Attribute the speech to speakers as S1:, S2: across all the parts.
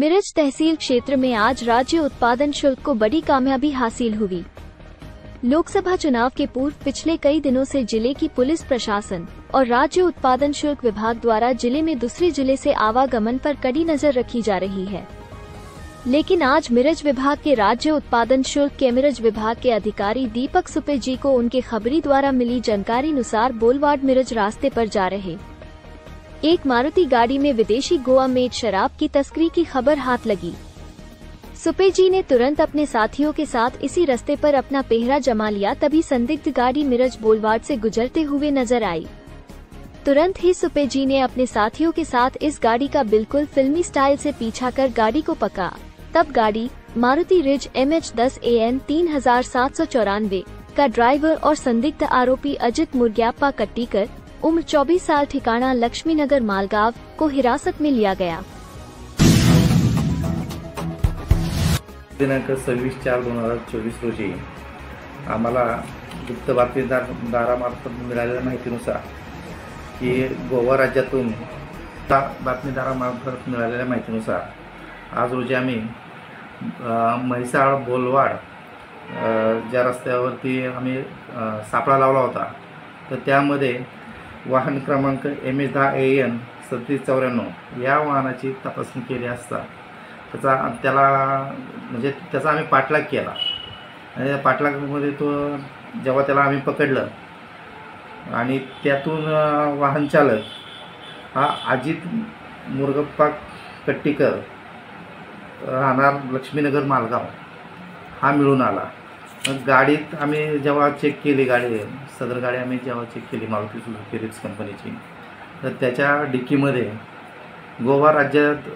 S1: मिरज तहसील क्षेत्र में आज राज्य उत्पादन शुल्क को बड़ी कामयाबी हासिल हुई। लोकसभा चुनाव के पूर्व पिछले कई दिनों से जिले की पुलिस प्रशासन और राज्य उत्पादन शुल्क विभाग द्वारा जिले में दूसरे जिले से आवागमन पर कड़ी नजर रखी जा रही है, लेकिन आज मिरज विभाग के राज्य उत्पादन शुल्क के मिरज विभाग के अधिकारी दीपक सुपे जी को उनके खबरी द्वारा मिली जानकारी अनुसार बोलवाड़ मिरज रास्ते पर जा रहे एक मारुति गाड़ी में विदेशी गोवा मेड शराब की तस्करी की खबर हाथ लगी। सुपे जी ने तुरंत अपने साथियों के साथ इसी रास्ते पर अपना पहरा जमा लिया, तभी संदिग्ध गाड़ी मिरज बोलवाड़ से गुजरते हुए नजर आई। तुरंत ही सुपे जी ने अपने साथियों के साथ इस गाड़ी का बिल्कुल फिल्मी स्टाइल से पीछा कर गाड़ी को पकड़ा। तब गाड़ी मारुति रिज MH10 AN 3794 का ड्राइवर और संदिग्ध आरोपी अजित मुर्ग्याप्पा कट्टीकर उम्र 24 साल ठिकाना लक्ष्मीनगर मालगांव को हिरासत में लिया गया।
S2: दिनांक 26/4/2024 रोजी आम्हाला गुप्त बातमीदारामार्फत मिळालेल्या माहितीनुसार की गोवा राज्यातून बातमीदारामार्फत मिळालेल्या माहितीनुसार आज रोजी आम्ही म्हैसाळ बोलवाड ज्या रस्त्यावरती आम्ही सापळा लावला होता, तर त्यामध्ये वाहन क्रमांक MH10 AN 3794 या वाहनाची तपासणी केली असता त्याचा आम्ही पाठलाग केला आणि त्या पाठलागामध्ये जेव्हा त्याला आम्ही पकडलं आणि त्यातून वाहन चालक हा अजित मुर्ग्याप्पा कट्टीकर राहणार लक्ष्मीनगर मालगाव हा मिळून आला। गाडीत आम्ही जेव्हा चेक केली सदर गाडी आम्ही जेव्हा चेक केली मारुती सुझुकी रिट्ज कंपनीची, तर त्याच्या डिक्कीमध्ये गोवा राज्यात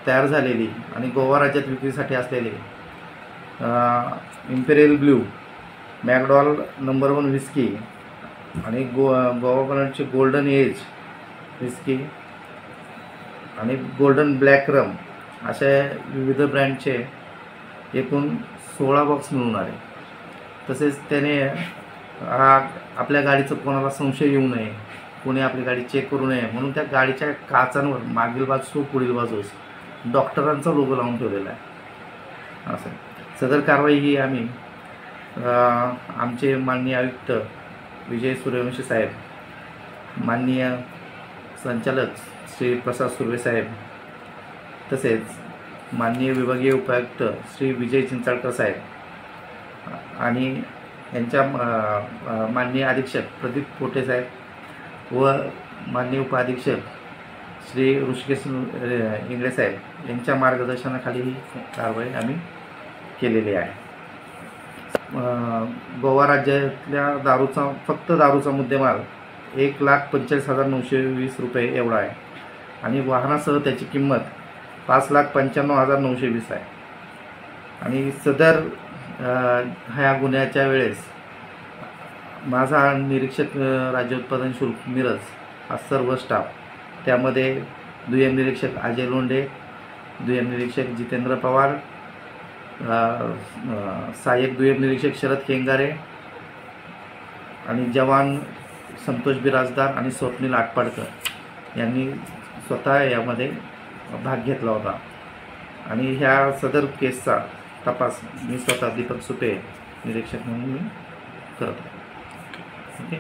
S2: तयार झालेली आणि गोवा राज्यात विक्रीसाठी असलेली imperial blue McDowell number 1 whisky आणि गोवा ब्रँडची गोल्डन एज विस्की आणि गोल्डन ब्लॅक रम अशा विविध ब्रँडचे एकूण 16 बॉक्स मिळून आले। तसेच त्याने आपल्या गाडीचं कोणाला संशय येऊ नये, कोणी आपली गाडी चेक करू नये म्हणून त्या गाडीच्या काचांवर मागील बाजू पुढील बाजूस डॉक्टरांचा लोगो लावून ठेवलेला आहे। असं सदर कारवाई ही आम्ही आमचे माननीय आयुक्त विजय सूर्यवंशी साहेब, माननीय संचालक श्री प्रसाद सुर्वे साहेब, तसेच माननीय विभागीय उपायुक्त श्री विजय चिंचाळकर साहेब आणि यांच्या माननीय अधीक्षक प्रदीप पोटे साहेब व माननीय उपाधीक्षक श्री ऋषिकेश इंगळे साहेब यांच्या मार्गदर्शनाखाली ही कारवाई आम्ही केलेली आहे। गोवा राज्यातल्या फक्त दारूचा मुद्देमाल 1,45,920 रुपये एवढा आहे आणि वाहनासह त्याची किंमत 5,95,920 आहे। आणि सदर ह्या गुन्ह्याच्या वेळेस माझा निरीक्षक राज्य उत्पादन शुल्क मिरज हा सर्व स्टाफ, त्यामध्ये दुय्यम निरीक्षक अजय लोंढे, दुय्यम निरीक्षक जितेंद्र पवार, सहाय्यक दुय्यम निरीक्षक शरद केंगारे आणि जवान संतोष बिराजदार आणि स्वप्नील आटपाडकर यांनी स्वतः यामध्ये भाग घेतला होता आणि ह्या सदर केसचा तपास मी स्वतः दीपक सुपे निरीक्षक म्हणून करतो। ओके।